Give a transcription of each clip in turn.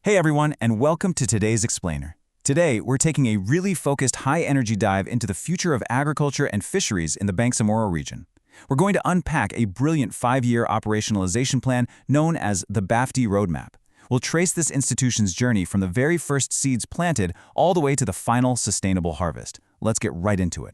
Hey everyone, and welcome to today's Explainer. Today, we're taking a really focused high-energy dive into the future of agriculture and fisheries in the Bangsamoro region. We're going to unpack a brilliant 5-year operationalization plan known as the BAFTI Roadmap. We'll trace this institution's journey from the very first seeds planted all the way to the final sustainable harvest. Let's get right into it.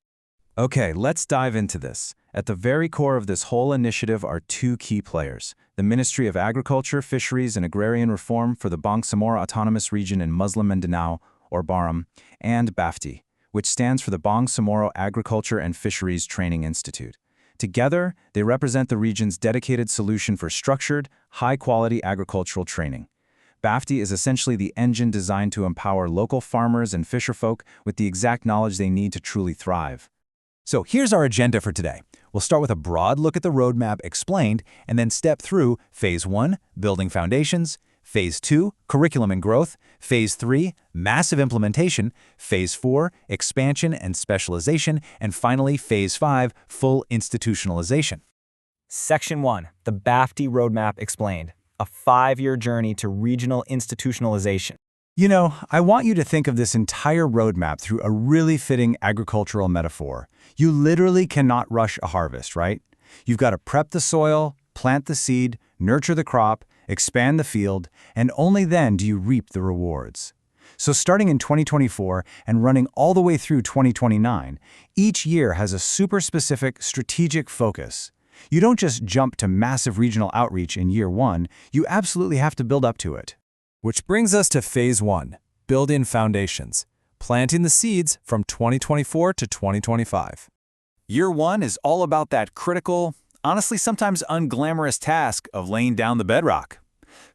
Okay, let's dive into this. At the very core of this whole initiative are two key players: the Ministry of Agriculture, Fisheries, and Agrarian Reform for the Bangsamoro Autonomous Region in Muslim Mindanao, or BARM, and BAFTI, which stands for the Bangsamoro Agriculture and Fisheries Training Institute. Together, they represent the region's dedicated solution for structured, high-quality agricultural training. BAFTI is essentially the engine designed to empower local farmers and fisherfolk with the exact knowledge they need to truly thrive. So here's our agenda for today. We'll start with a broad look at the roadmap explained, and then step through Phase 1, Building Foundations, Phase 2, Curriculum and Growth, Phase 3, Massive Implementation, Phase 4, Expansion and Specialization, and finally Phase 5, Full Institutionalization. Section 1, the BAFTI Roadmap Explained, a 5-year journey to regional institutionalization. You know, I want you to think of this entire roadmap through a really fitting agricultural metaphor. You literally cannot rush a harvest, right? You've got to prep the soil, plant the seed, nurture the crop, expand the field, and only then do you reap the rewards. So starting in 2024 and running all the way through 2029, each year has a super specific strategic focus. You don't just jump to massive regional outreach in year 1, you absolutely have to build up to it. Which brings us to Phase 1, Build in Foundations, planting the seeds from 2024 to 2025. Year 1 is all about that critical, honestly sometimes unglamorous task of laying down the bedrock.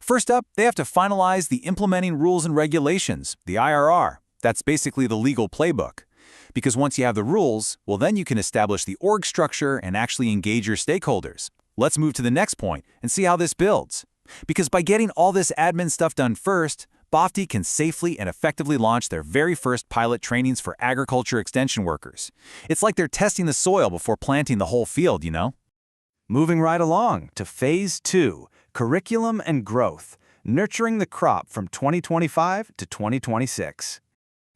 First up, they have to finalize the Implementing Rules and Regulations, the IRR. That's basically the legal playbook. Because once you have the rules, well then you can establish the org structure and actually engage your stakeholders. Let's move to the next point and see how this builds. Because by getting all this admin stuff done first, BAFTI can safely and effectively launch their very first pilot trainings for agriculture extension workers. It's like they're testing the soil before planting the whole field, you know? Moving right along to Phase 2, Curriculum and Growth, nurturing the crop from 2025 to 2026.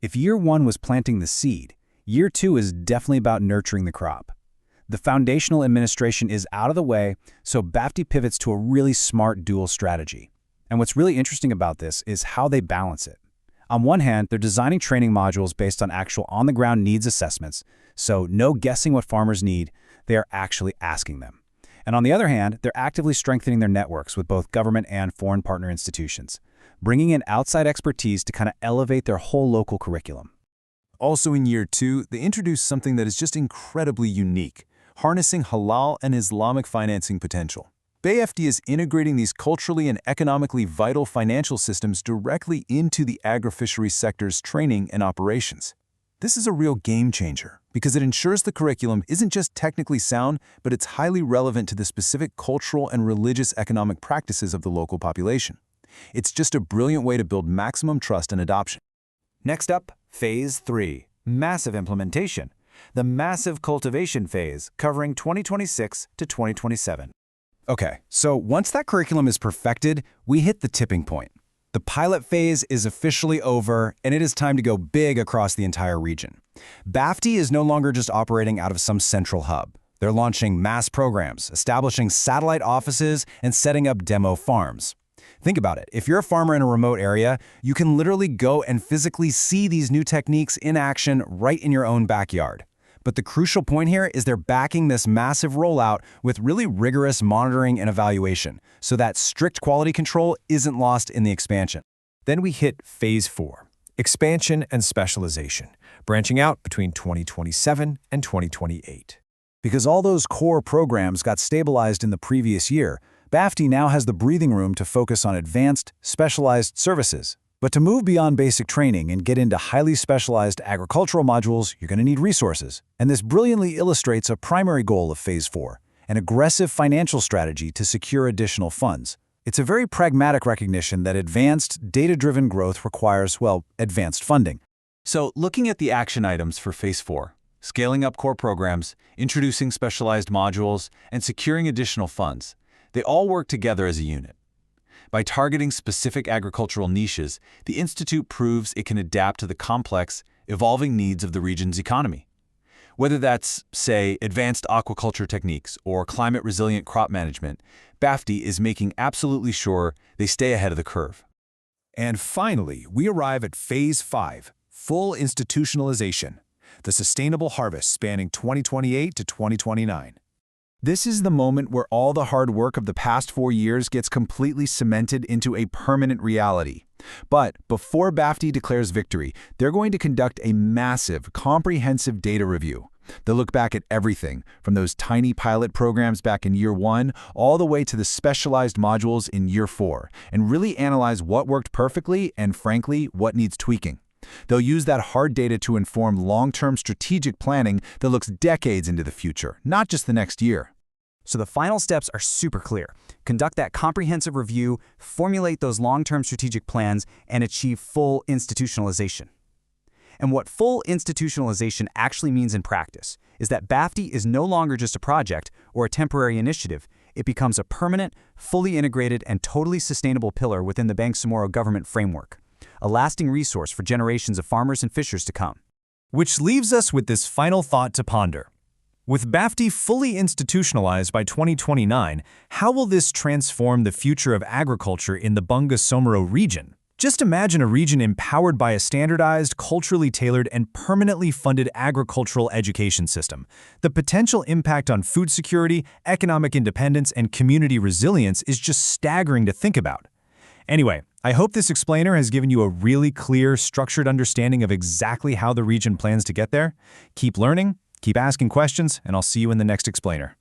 If year 1 was planting the seed, year 2 is definitely about nurturing the crop. The foundational administration is out of the way, so BAFTI pivots to a really smart dual strategy. And what's really interesting about this is how they balance it. On one hand, they're designing training modules based on actual on-the-ground needs assessments, so no guessing what farmers need, they are actually asking them. And on the other hand, they're actively strengthening their networks with both government and foreign partner institutions, bringing in outside expertise to kind of elevate their whole local curriculum. Also in year 2, they introduced something that is just incredibly unique: harnessing halal and Islamic financing potential. BAFTI is integrating these culturally and economically vital financial systems directly into the agri-fisheries sector's training and operations. This is a real game changer because it ensures the curriculum isn't just technically sound, but it's highly relevant to the specific cultural and religious economic practices of the local population. It's just a brilliant way to build maximum trust and adoption. Next up, Phase 3, Massive Implementation, the massive cultivation phase covering 2026 to 2027. Okay, so once that curriculum is perfected, we hit the tipping point. The pilot phase is officially over, and it is time to go big across the entire region. BAFTI is no longer just operating out of some central hub. They're launching mass programs, establishing satellite offices, and setting up demo farms. Think about it. If you're a farmer in a remote area, you can literally go and physically see these new techniques in action right in your own backyard. But the crucial point here is they're backing this massive rollout with really rigorous monitoring and evaluation, so that strict quality control isn't lost in the expansion. Then we hit Phase 4, Expansion and Specialization, branching out between 2027 and 2028. Because all those core programs got stabilized in the previous year, BAFTI now has the breathing room to focus on advanced, specialized services. But to move beyond basic training and get into highly specialized agricultural modules, you're going to need resources. And this brilliantly illustrates a primary goal of Phase 4, an aggressive financial strategy to secure additional funds. It's a very pragmatic recognition that advanced, data-driven growth requires, well, advanced funding. So looking at the action items for Phase 4, scaling up core programs, introducing specialized modules, and securing additional funds, they all work together as a unit. By targeting specific agricultural niches, the Institute proves it can adapt to the complex, evolving needs of the region's economy. Whether that's, say, advanced aquaculture techniques or climate-resilient crop management, BAFTI is making absolutely sure they stay ahead of the curve. And finally, we arrive at Phase 5, full institutionalization, the sustainable harvest spanning 2028 to 2029. This is the moment where all the hard work of the past 4 years gets completely cemented into a permanent reality. But before BAFTI declares victory, they're going to conduct a massive, comprehensive data review. They'll look back at everything, from those tiny pilot programs back in year 1 all the way to the specialized modules in year 4, and really analyze what worked perfectly and, frankly, what needs tweaking. They'll use that hard data to inform long-term strategic planning that looks decades into the future, not just the next year. So the final steps are super clear. Conduct that comprehensive review, formulate those long-term strategic plans, and achieve full institutionalization. And what full institutionalization actually means in practice is that BAFTI is no longer just a project or a temporary initiative. It becomes a permanent, fully integrated, and totally sustainable pillar within the Bangsamoro government framework, a lasting resource for generations of farmers and fishers to come. Which leaves us with this final thought to ponder. With BAFTI fully institutionalized by 2029, how will this transform the future of agriculture in the Bangsamoro region? Just imagine a region empowered by a standardized, culturally tailored, and permanently funded agricultural education system. The potential impact on food security, economic independence, and community resilience is just staggering to think about. Anyway, I hope this explainer has given you a really clear, structured understanding of exactly how the region plans to get there. Keep learning, keep asking questions, and I'll see you in the next explainer.